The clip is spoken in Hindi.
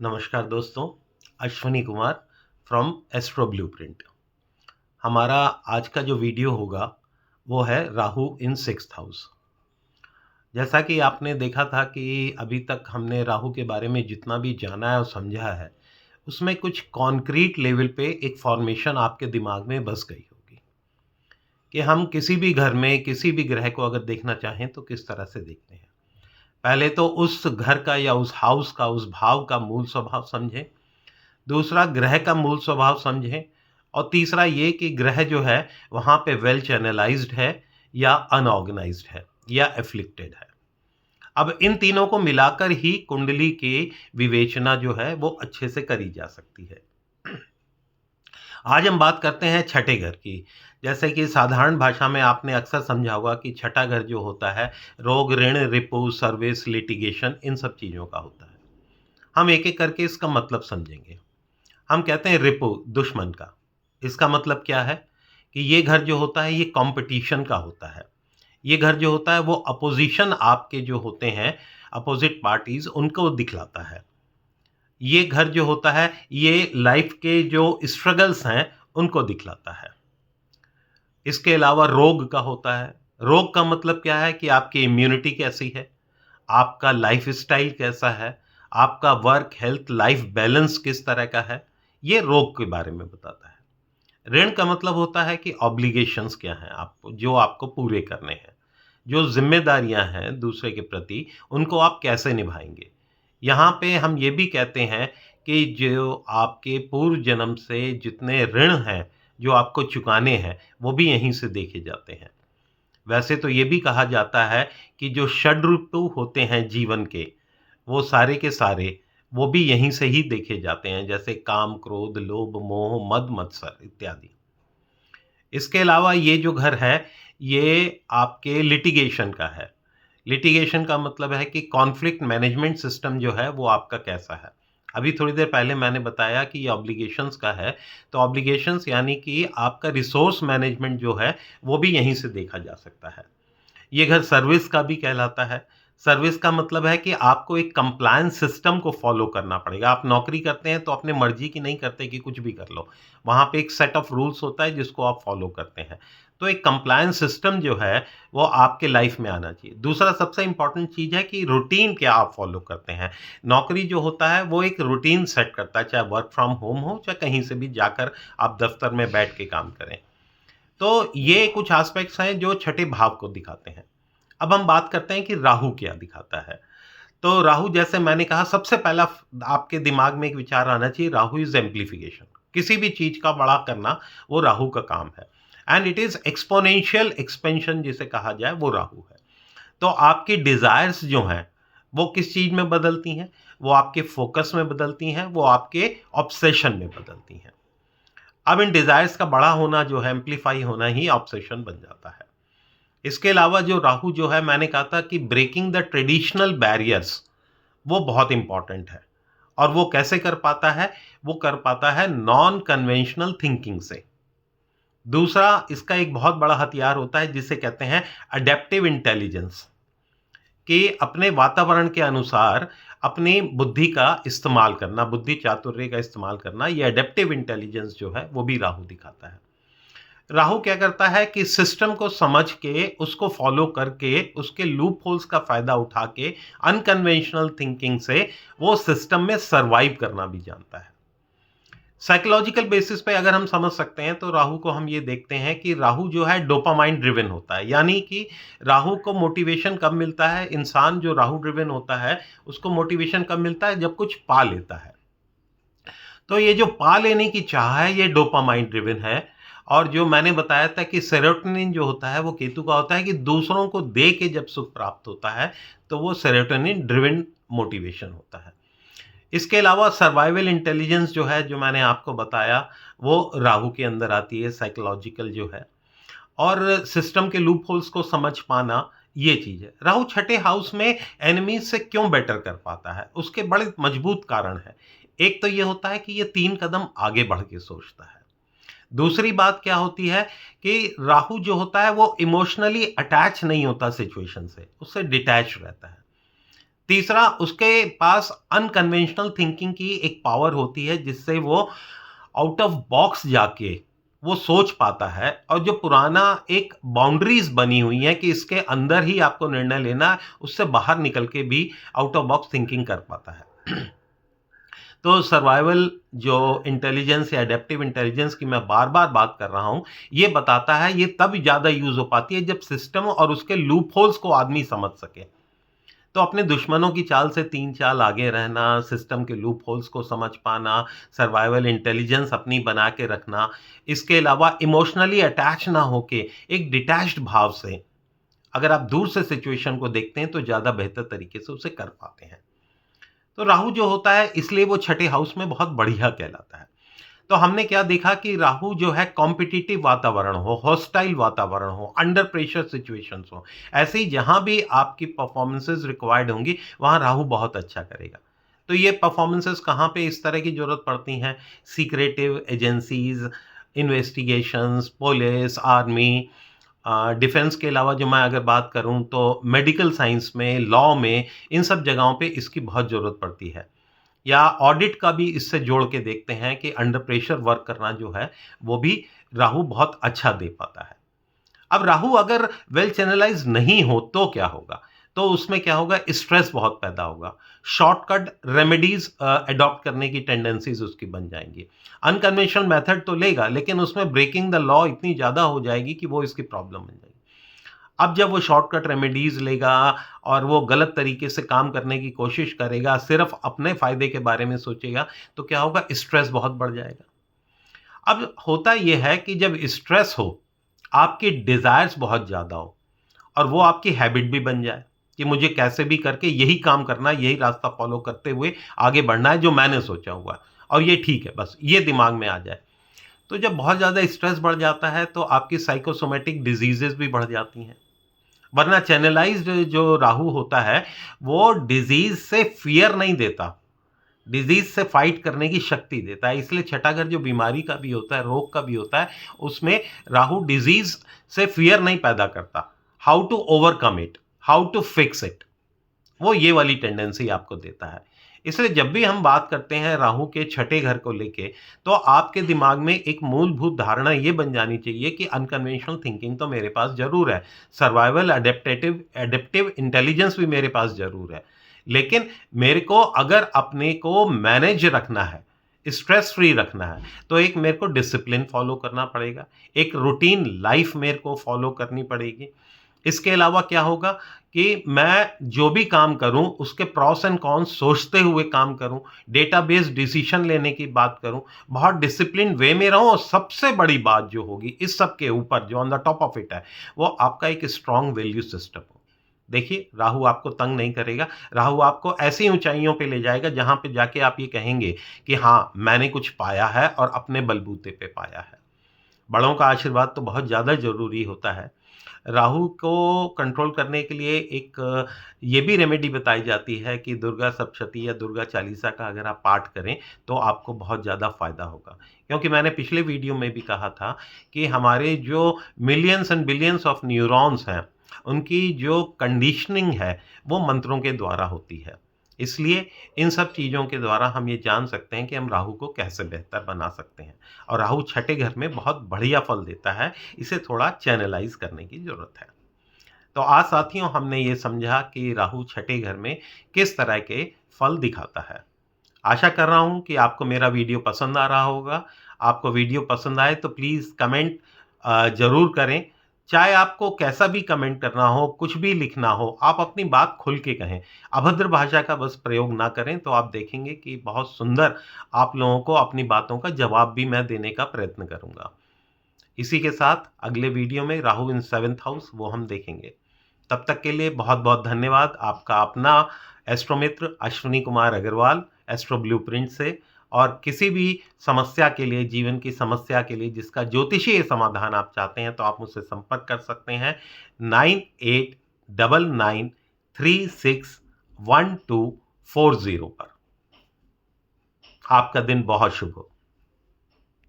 नमस्कार दोस्तों, Ashwini Kumar from astro blueprint. हमारा आज का जो वीडियो होगा वो है राहु इन सिक्स्थ हाउस। जैसा कि आपने देखा था कि अभी तक हमने राहु के बारे में जितना भी जाना है और समझा है, उसमें कुछ कॉन्क्रीट लेवल पे एक फॉर्मेशन आपके दिमाग में बस गई होगी कि हम किसी भी घर में किसी भी ग्रह को अगर देखना चाहें तो किस तरह से देखते हैं। पहले तो उस घर का या उस हाउस का, उस भाव का मूल स्वभाव समझें। दूसरा ग्रह का मूल स्वभाव समझें और तीसरा ये कि ग्रह जो है वहाँ पे वेल चैनलाइज्ड है या अनऑर्गेनाइज्ड है या एफ्लिक्टेड है। अब इन तीनों को मिलाकर ही कुंडली की विवेचना जो है वो अच्छे से करी जा सकती है। आज हम बात करते हैं छठे घर की। जैसे कि साधारण भाषा में आपने अक्सर समझा होगा कि छठा घर जो होता है रोग, ऋण, रिपु, सर्विस, लिटिगेशन, इन सब चीज़ों का होता है। हम एक-एक करके इसका मतलब समझेंगे। हम कहते हैं रिपु, दुश्मन का। इसका मतलब क्या है कि ये घर जो होता है ये कॉम्पिटिशन का होता है। ये घर जो होता है वो अपोज़िशन आपके जो होते हैं, अपोज़िट पार्टीज़ उनको दिखलाता है। ये घर जो होता है ये लाइफ़ के जो स्ट्रगल्स हैं उनको दिखलाता है। इसके अलावा रोग का होता है। रोग का मतलब क्या है कि आपकी इम्यूनिटी कैसी है, आपका लाइफ़स्टाइल कैसा है, आपका वर्क, हेल्थ, लाइफ़ बैलेंस किस तरह का है, ये रोग के बारे में बताता है। ऋण का मतलब होता है कि ऑब्लिगेशंस क्या हैं आपको, जो आपको पूरे करने हैं। जो ज़िम्मेदारियाँ हैं दूसरे के प्रति, उनको आप कैसे निभाएँगे। यहाँ पे हम ये भी कहते हैं कि जो आपके पूर्व जन्म से जितने ऋण हैं, जो आपको चुकाने हैं, वो भी यहीं से देखे जाते हैं। वैसे तो ये भी कहा जाता है कि जो षड्ऋतु होते हैं जीवन के, वो सारे के सारे, वो भी यहीं से ही देखे जाते हैं, जैसे काम, क्रोध, लोभ, मोह, मद, मत्सर इत्यादि। इसके अलावा ये जो घर है, ये आपके लिटिगेशन का है। लिटिगेशन का मतलब है कि कॉन्फ्लिक्ट मैनेजमेंट सिस्टम जो है, वो आपका कैसा है। अभी थोड़ी देर पहले मैंने बताया कि ये ऑब्लिगेशंस का है, तो ऑब्लिगेशंस यानी कि आपका रिसोर्स मैनेजमेंट जो है, वो भी यहीं से देखा जा सकता है। ये घर सर्विस का भी कहलाता है। सर्विस का मतलब है कि आपको एक कंप्लायंस सिस्टम को फ़ॉलो करना पड़ेगा। आप नौकरी करते हैं तो अपने मर्ज़ी की नहीं करते कि कुछ भी कर लो। वहाँ पे एक सेट ऑफ रूल्स होता है जिसको आप फ़ॉलो करते हैं। तो एक कंप्लायंस सिस्टम जो है वो आपके लाइफ़ में आना चाहिए। दूसरा सबसे इम्पोर्टेंट चीज़ है कि रूटीन क्या आप फ़ॉलो करते हैं। नौकरी जो होता है वो एक रूटीन सेट करता है, चाहे वर्क फ्रॉम होम हो, चाहे कहीं से भी जाकर आप दफ़्तर में बैठ के काम करें। तो ये कुछ एस्पेक्ट्स हैं जो छठे भाव को दिखाते हैं। अब हम बात करते हैं कि राहु क्या दिखाता है। तो राहु जैसे मैंने कहा सबसे पहला आपके दिमाग में एक विचार आना चाहिए, राहु इज़ एम्प्लीफिकेशन। किसी भी चीज़ का बड़ा करना वो राहु का काम है and it is exponential expansion जिसे कहा जाए वो राहु है। तो आपकी डिज़ायर्स जो हैं, वो किस चीज़ में बदलती हैं? वो आपके फ़ोकस में बदलती हैं, वो आपके ऑब्सेशन में बदलती हैं। अब इन डिज़ायर्स का बड़ा होना जो है, एम्प्लीफाई होना ही ऑब्सेशन बन जाता है। इसके अलावा जो राहु जो है मैंने कहा था कि ब्रेकिंग द ट्रेडिशनल बैरियर्स वो बहुत इंपॉर्टेंट है और वो कैसे कर पाता है? वो कर पाता है नॉन कन्वेंशनल थिंकिंग से। दूसरा इसका एक बहुत बड़ा हथियार होता है जिसे कहते हैं अडैप्टिव इंटेलिजेंस कि अपने वातावरण के अनुसार अपनी बुद्धि का इस्तेमाल करना, बुद्धि चातुर्य का इस्तेमाल करना, ये अडैप्टिव इंटेलिजेंस जो है वो भी राहु दिखाता है। राहु क्या करता है कि सिस्टम को समझ के, उसको फॉलो करके, उसके लूप होल्स का फ़ायदा उठा के, अनकन्वेंशनल थिंकिंग से वो सिस्टम में सर्वाइव करना भी जानता है। साइकोलॉजिकल बेसिस पे अगर हम समझ सकते हैं तो राहु को हम ये देखते हैं कि राहु जो है डोपामाइन ड्रिवन होता है। यानी कि राहु को मोटिवेशन कब मिलता है? इंसान जो राहु ड्रिवन होता है, उसको मोटिवेशन कब मिलता है? जब कुछ पा लेता है। तो ये जो पा लेने की चाह है ये डोपामाइन ड्रिवन है और जो मैंने बताया था कि सेरोटोनिन जो होता है वो केतु का होता है कि दूसरों को दे के जब सुख प्राप्त होता है तो वो सेरोटोनिन ड्रिवन मोटिवेशन होता है। इसके अलावा सर्वाइवल इंटेलिजेंस जो है जो मैंने आपको बताया वो राहु के अंदर आती है, साइकोलॉजिकल जो है और सिस्टम के लूप होल्स को समझ पाना ये चीज़ है। राहु छठे हाउस में एनिमीज से क्यों बेटर कर पाता है? उसके बड़े मजबूत कारण हैं। एक तो ये होता है कि ये 3 कदम आगे बढ़ के सोचता है। दूसरी बात क्या होती है कि राहु जो होता है वो इमोशनली अटैच नहीं होता सिचुएशन से, उससे डिटैच रहता है। तीसरा, उसके पास अनकन्वेंशनल थिंकिंग की एक पावर होती है जिससे वो आउट ऑफ बॉक्स जाके वो सोच पाता है, और जो पुराना एक बाउंड्रीज बनी हुई है कि इसके अंदर ही आपको निर्णय लेना है, उससे बाहर निकल के भी आउट ऑफ बॉक्स थिंकिंग कर पाता है। तो सर्वाइवल जो इंटेलिजेंस या एडेप्टिव इंटेलिजेंस की मैं बार-बार बात कर रहा हूँ, ये बताता है, ये तब ज़्यादा यूज़ हो पाती है जब सिस्टम और उसके लूप होल्स को आदमी समझ सके। तो अपने दुश्मनों की चाल से 3 चाल आगे रहना, सिस्टम के लूप होल्स को समझ पाना, सर्वाइवल इंटेलिजेंस अपनी बना के रखना, इसके अलावा इमोशनली अटैच ना होके एक डिटैच्ड भाव से अगर आप दूर से सिचुएशन को देखते हैं तो ज़्यादा बेहतर तरीके से उसे कर पाते हैं। तो राहु जो होता है इसलिए वो छठे हाउस में बहुत बढ़िया कहलाता है। तो हमने क्या देखा कि राहु जो है कॉम्पिटिटिव वातावरण हो, हॉस्टाइल वातावरण हो, अंडर प्रेशर सिचुएशंस हो, ऐसे ही जहां भी आपकी परफॉर्मेंसेस रिक्वायर्ड होंगी वहां राहु बहुत अच्छा करेगा। तो ये परफॉर्मेंसेस कहाँ पे इस तरह की जरूरत पड़ती हैं? Secretive agencies, investigations, police, army, defence के अलावा जो मैं अगर बात करूं तो मेडिकल साइंस में, लॉ में, इन सब जगहों पे इसकी बहुत जरूरत पड़ती है। या ऑडिट का भी इससे जोड़ के देखते हैं कि अंडर प्रेशर वर्क करना जो है वो भी राहु बहुत अच्छा दे पाता है। अब राहु अगर वेल चैनलाइज नहीं हो तो क्या होगा? तो उसमें क्या होगा, स्ट्रेस बहुत पैदा होगा, शॉर्टकट रेमेडीज अडॉप्ट करने की टेंडेंसीज उसकी बन जाएंगी, अनकन्वेंशनल मेथड तो लेगा लेकिन उसमें ब्रेकिंग द लॉ इतनी ज्यादा हो जाएगी कि वो इसकी प्रॉब्लम बन जाएगी। अब जब वो शॉर्टकट रेमेडीज लेगा और वो गलत तरीके से काम करने की कोशिश करेगा, सिर्फ अपने फायदे के बारे में सोचेगा, तो क्या होगा, स्ट्रेस बहुत बढ़ जाएगा। अब होता यह है कि जब स्ट्रेस हो, आपकी डिजायर्स बहुत ज्यादा हो और वो आपकी हैबिट भी बन जाए कि मुझे कैसे भी करके यही काम करना है, यही रास्ता फॉलो करते हुए आगे बढ़ना है जो मैंने सोचा हुआ है, और ये ठीक है, बस ये दिमाग में आ जाए। तो जब बहुत ज्यादा स्ट्रेस बढ़ जाता है तो आपकी साइकोसोमेटिक डिजीजेस भी बढ़ जाती हैं। वरना चैनलाइज्ड जो राहु होता है वो डिजीज से फियर नहीं देता, डिजीज से फाइट करने की शक्ति देता है। इसलिए छठा घर जो बीमारी का भी होता है, रोग का भी होता है, उसमें राहु डिजीज से फियर नहीं पैदा करता, how to overcome it, how to fix it, वो ये वाली टेंडेंसी आपको देता है। इसलिए जब भी हम बात करते हैं राहु के छठे घर को लेके, तो आपके दिमाग में एक मूलभूत धारणा ये बन जानी चाहिए कि अनकन्वेंशनल थिंकिंग तो मेरे पास जरूर है, सर्वाइवल एडेप्टेटिव एडेप्टिव इंटेलिजेंस भी मेरे पास जरूर है, लेकिन मेरे को अगर अपने को मैनेज रखना है, स्ट्रेस फ्री रखना है, तो एक मेरे को डिसिप्लिन फॉलो करना पड़ेगा, एक रूटीन लाइफ मेरे को फॉलो करनी पड़ेगी। इसके अलावा क्या होगा कि मैं जो भी काम करूं उसके प्रॉस एंड कॉन्स सोचते हुए काम करूं, डेटा बेस्ड डिसीजन लेने की बात करूं, बहुत डिसिप्लिन वे में रहूं, और सबसे बड़ी बात जो होगी इस सब के ऊपर जो on the top of it है, वो आपका एक स्ट्रांग वैल्यू सिस्टम हो। देखिए, राहु आपको तंग नहीं करेगा, राहु आपको ऐसी ऊंचाइयों पे ले जाएगा जहां पे जाके आप ये कहेंगे कि हाँ, मैंने कुछ पाया है और अपने बलबूते पे पाया है। बड़ों का आशीर्वाद तो बहुत ज़्यादा ज़रूरी होता है। राहु को कंट्रोल करने के लिए एक ये भी रेमेडी बताई जाती है कि दुर्गा सप्तशती या दुर्गा चालीसा का अगर आप पाठ करें तो आपको बहुत ज़्यादा फ़ायदा होगा। क्योंकि मैंने पिछले वीडियो में भी कहा था कि हमारे जो millions and billions of neurons हैं, उनकी जो कंडीशनिंग है, वो मंत्रों के द्वारा होती है। इसलिए इन सब चीज़ों के द्वारा हम ये जान सकते हैं कि हम राहु को कैसे बेहतर बना सकते हैं, और राहु छठे घर में बहुत बढ़िया फल देता है, इसे थोड़ा चैनलाइज करने की ज़रूरत है। तो आज साथियों हमने ये समझा कि राहु छठे घर में किस तरह के फल दिखाता है। आशा कर रहा हूँ कि आपको मेरा वीडियो पसंद आ रहा होगा। आपको वीडियो पसंद आए तो प्लीज़ कमेंट ज़रूर करें। चाहे आपको कैसा भी कमेंट करना हो, कुछ भी लिखना हो, आप अपनी बात खुल के कहें। अभद्र भाषा का बस प्रयोग ना करें, तो आप देखेंगे कि बहुत सुंदर आप लोगों को अपनी बातों का जवाब भी मैं देने का प्रयत्न करूँगा। इसी के साथ अगले वीडियो में राहु इन 7th हाउस वो हम देखेंगे। तब तक के लिए बहुत-बहुत धन्यवाद। आपका अपना एस्ट्रो मित्र अश्विनी कुमार अग्रवाल, एस्ट्रो ब्लूप्रिंट से। और किसी भी समस्या के लिए, जीवन की समस्या के लिए जिसका ज्योतिषीय समाधान आप चाहते हैं, तो आप मुझसे संपर्क कर सकते हैं 9899361240 पर। आपका दिन बहुत शुभ हो।